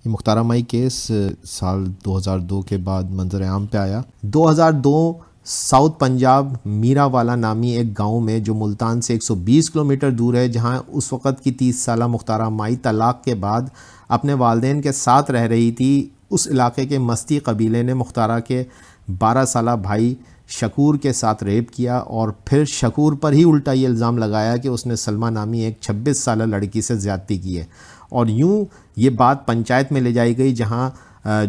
یہ مختارہ my case سال 2002 کے بعد منظر عام پہ آیا۔ 2002 ساؤتھ پنجاب میرا والا نامی ایک گاؤں میں جو ملتان سے 120 کلومیٹر دور ہے، جہاں اس وقت کی 30 سالہ مختارہ مائی طلاق کے بعد اپنے والدین کے ساتھ رہ رہی تھی، اس علاقے کے مستی قبیلے نے مختارہ کے 12 سالہ بھائی شکور کے ساتھ ریپ کیا اور پھر شکور پر ہی الٹا یہ الزام لگایا کہ اس نے سلمہ نامی ایک 26 سالہ لڑکی سے زیادتی کی ہے، اور یوں یہ بات پنچایت میں لے جائی گئی، جہاں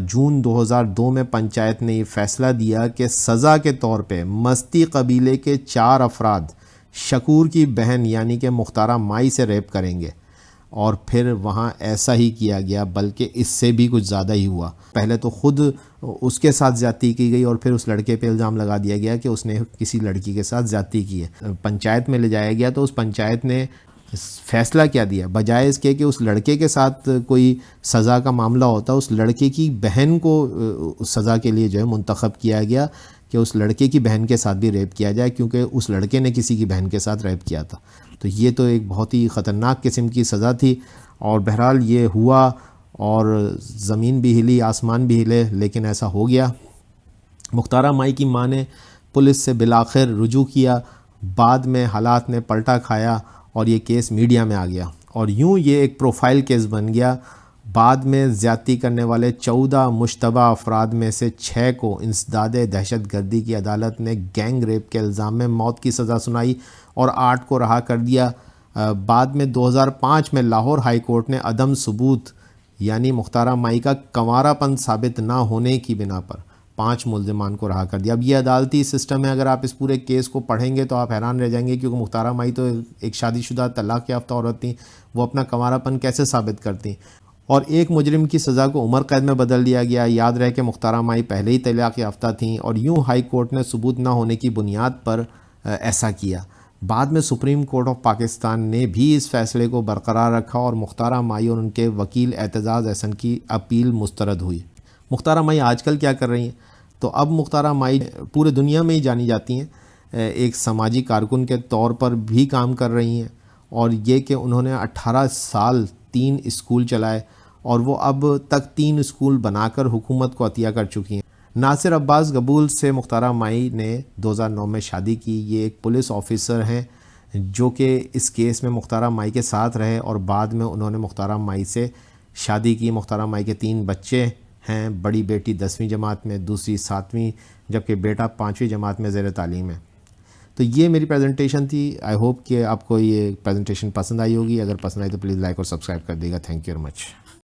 جون 2002 میں پنچایت نے یہ فیصلہ دیا کہ سزا کے طور پہ مستی قبیلے کے 4 افراد شکور کی بہن یعنی کہ مختارہ مائی سے ریپ کریں گے، اور پھر وہاں ایسا ہی کیا گیا، بلکہ اس سے بھی کچھ زیادہ ہی ہوا۔ پہلے تو خود اس کے ساتھ زیادتی کی گئی اور پھر اس لڑکے پہ الزام لگا دیا گیا کہ اس نے کسی لڑکی کے ساتھ زیادتی کی ہے۔ پنچایت میں لے جایا گیا تو اس پنچایت نے فیصلہ کیا دیا، بجائے اس کے کہ اس لڑکے کے ساتھ کوئی سزا کا معاملہ ہوتا، اس لڑکے کی بہن کو سزا کے لیے جو ہے منتخب کیا گیا کہ اس لڑکے کی بہن کے ساتھ بھی ریپ کیا جائے، کیونکہ اس لڑکے نے کسی کی بہن کے ساتھ ریپ کیا تھا۔ تو یہ تو ایک بہت ہی خطرناک قسم کی سزا تھی، اور بہرحال یہ ہوا اور زمین بھی ہلی، آسمان بھی ہلے، لیکن ایسا ہو گیا۔ مختارہ مائی کی ماں نے پولیس سے بالآخر رجوع کیا، بعد میں حالات نے پلٹا کھایا اور یہ کیس میڈیا میں آ گیا، اور یوں یہ ایک پروفائل کیس بن گیا۔ بعد میں زیادتی کرنے والے 14 مشتبہ افراد میں سے 6 کو انسداد دہشت گردی کی عدالت نے گینگ ریپ کے الزام میں موت کی سزا سنائی اور 8 کو رہا کر دیا۔ بعد میں 2005 میں لاہور ہائی کورٹ نے عدم ثبوت یعنی مختارہ مائی کا کنوارا پن ثابت نہ ہونے کی بنا پر 5 ملزمان کو رہا کر دیا۔ اب یہ عدالتی سسٹم ہے، اگر آپ اس پورے کیس کو پڑھیں گے تو آپ حیران رہ جائیں گے، کیونکہ مختارہ مائی تو ایک شادی شدہ طلاق یافتہ عورت تھیں، وہ اپنا کنوارا پن کیسے ثابت کرتی، اور ایک مجرم کی سزا کو عمر قید میں بدل دیا گیا۔ یاد رہے کہ مختارہ مائی پہلے ہی طلاق یافتہ تھیں، اور یوں ہائی کورٹ نے ثبوت نہ ہونے کی بنیاد پر ایسا کیا۔ بعد میں سپریم کورٹ آف پاکستان نے بھی اس فیصلے کو برقرار رکھا اور مختارہ مائی اور ان کے وکیل اعتزاز احسن کی اپیل مسترد ہوئی۔ مختارہ مائی آج کل کیا کر رہی ہیں؟ تو اب مختارہ مائی پورے دنیا میں ہی جانی جاتی ہیں، ایک سماجی کارکن کے طور پر بھی کام کر رہی ہیں، اور یہ کہ انہوں نے 18 سال 3 اسکول چلائے، اور وہ اب تک 3 اسکول بنا کر حکومت کو عطیہ کر چکی ہیں۔ ناصر عباس گبول سے مختارہ مائی نے 2009 میں شادی کی۔ یہ ایک پولیس آفیسر ہیں جو کہ اس کیس میں مختارہ مائی کے ساتھ رہے، اور بعد میں انہوں نے مختارہ مائی سے شادی کی۔ مختارہ مائی کے 3 بچے ہیں، بڑی بیٹی 10ویں جماعت میں، دوسری 7ویں، جبکہ بیٹا 5ویں جماعت میں زیر تعلیم ہے۔ تو یہ میری پریزنٹیشن تھی۔ آئی ہوپ کہ آپ کو یہ پریزنٹیشن پسند آئی ہوگی۔ اگر پسند آئی تو پلیز لائک اور سبسکرائب کر دیے گا۔ Thank you very much.